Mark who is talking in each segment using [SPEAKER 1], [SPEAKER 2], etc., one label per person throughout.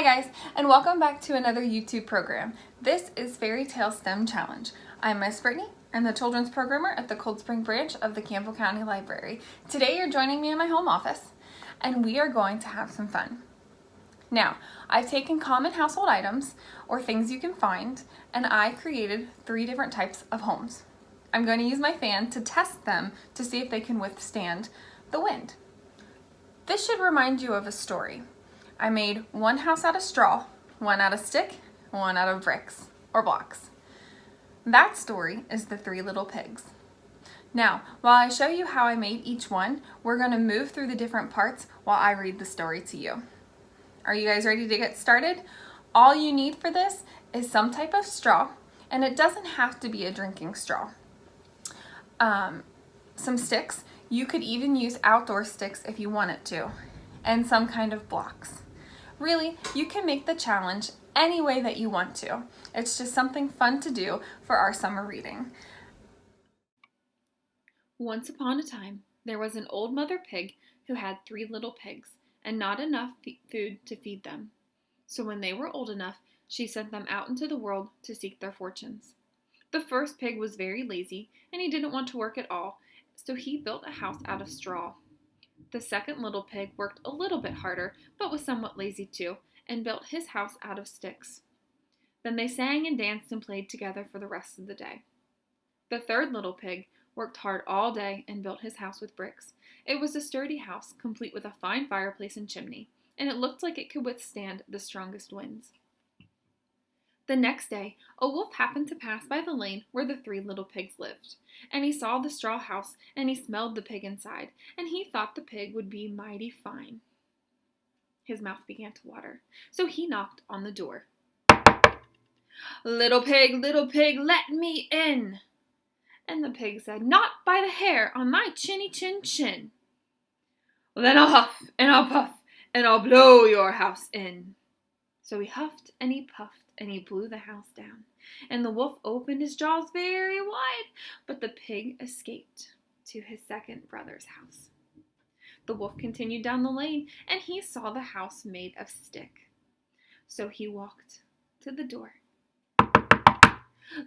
[SPEAKER 1] guys, and welcome back to another YouTube program. This is Fairy Tale STEM Challenge. I'm Miss Brittany. I'm the children's programmer at the Cold Spring branch of the Campbell County Library. Today you're joining me in my home office, and we are going to have some fun. Now, I've taken common household items, or things you can find, and I created 3 different types of homes. I'm going to use my fan to test them to see if they can withstand the wind. This should remind you of a story. I made one house out of straw, one out of stick, one out of bricks or blocks. That story is the 3 Little Pigs. Now, while I show you how I made each one, we're going to move through the different parts while I read the story to you. Are you guys ready to get started? All you need for this is some type of straw, and it doesn't have to be a drinking straw. Some sticks. You could even use outdoor sticks if you wanted to, and some kind of blocks. Really, you can make the challenge any way that you want to. It's just something fun to do for our summer reading. Once upon a time, there was an old mother pig who had 3 little pigs and not enough food to feed them. So when they were old enough, she sent them out into the world to seek their fortunes. The first pig was very lazy and he didn't want to work at all, so he built a house out of straw. The second little pig worked a little bit harder, but was somewhat lazy too, and built his house out of sticks. Then they sang and danced and played together for the rest of the day. The third little pig worked hard all day and built his house with bricks. It was a sturdy house, complete with a fine fireplace and chimney, and it looked like it could withstand the strongest winds. The next day, a wolf happened to pass by the lane where the 3 little pigs lived, and he saw the straw house, and he smelled the pig inside, and he thought the pig would be mighty fine. His mouth began to water, so he knocked on the door. Little pig, let me in." And the pig said, "Not by the hair on my chinny chin chin." "Well, then I'll huff, and I'll puff, and I'll blow your house in." So he huffed, and he puffed, and he blew the house down. And the wolf opened his jaws very wide, but the pig escaped to his second brother's house. The wolf continued down the lane, and he saw the house made of stick. So he walked to the door.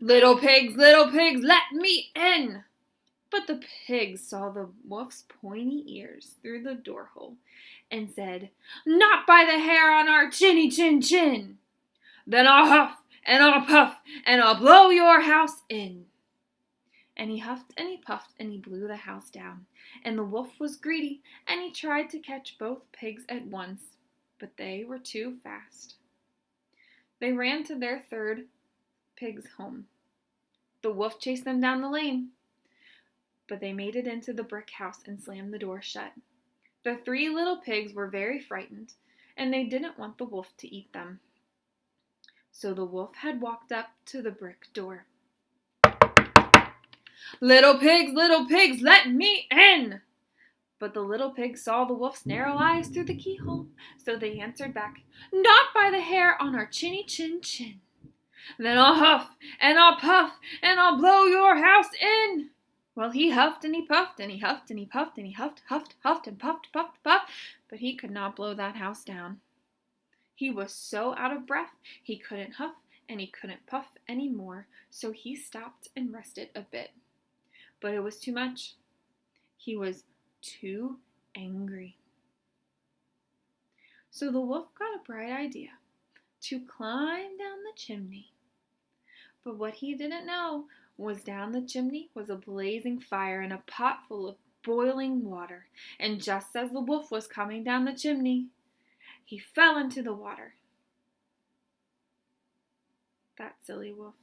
[SPEAKER 1] Little pigs, let me in." But the pig saw the wolf's pointy ears through the door hole and said, "Not by the hair on our chinny chin chin." "Then I'll huff, and I'll puff, and I'll blow your house in." And he huffed and he puffed and he blew the house down. And the wolf was greedy, and he tried to catch both pigs at once, but they were too fast. They ran to their third pig's home. The wolf chased them down the lane, but they made it into the brick house and slammed the door shut. The 3 little pigs were very frightened, and they didn't want the wolf to eat them. So the wolf had walked up to the brick door. Little pigs, let me in." But the little pigs saw the wolf's narrow eyes through the keyhole, so they answered back, "Not by the hair on our chinny chin chin." "Then I'll huff, and I'll puff, and I'll blow your house in." Well, he huffed and he puffed, and he huffed and he puffed, and he huffed, and puffed, but he could not blow that house down. He was so out of breath, he couldn't huff and he couldn't puff anymore, so he stopped and rested a bit. But it was too much. He was too angry. So the wolf got a bright idea to climb down the chimney. But what he didn't know was down the chimney was a blazing fire and a pot full of boiling water. And just as the wolf was coming down the chimney, he fell into the water. That silly wolf.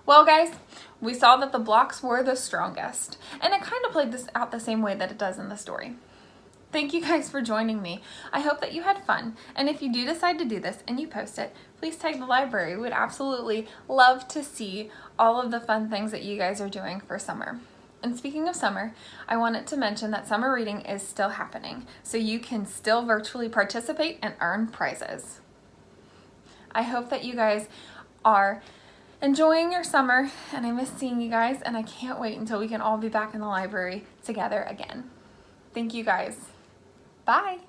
[SPEAKER 1] Well, guys, we saw that the blocks were the strongest, and it kind of played this out the same way that it does in the story. Thank you guys for joining me. I hope that you had fun, and if you do decide to do this and you post it, please tag the library. We would absolutely love to see all of the fun things that you guys are doing for summer. And speaking of summer, I wanted to mention that summer reading is still happening, so you can still virtually participate and earn prizes. I hope that you guys are enjoying your summer, and I miss seeing you guys, and I can't wait until we can all be back in the library together again. Thank you guys. Bye.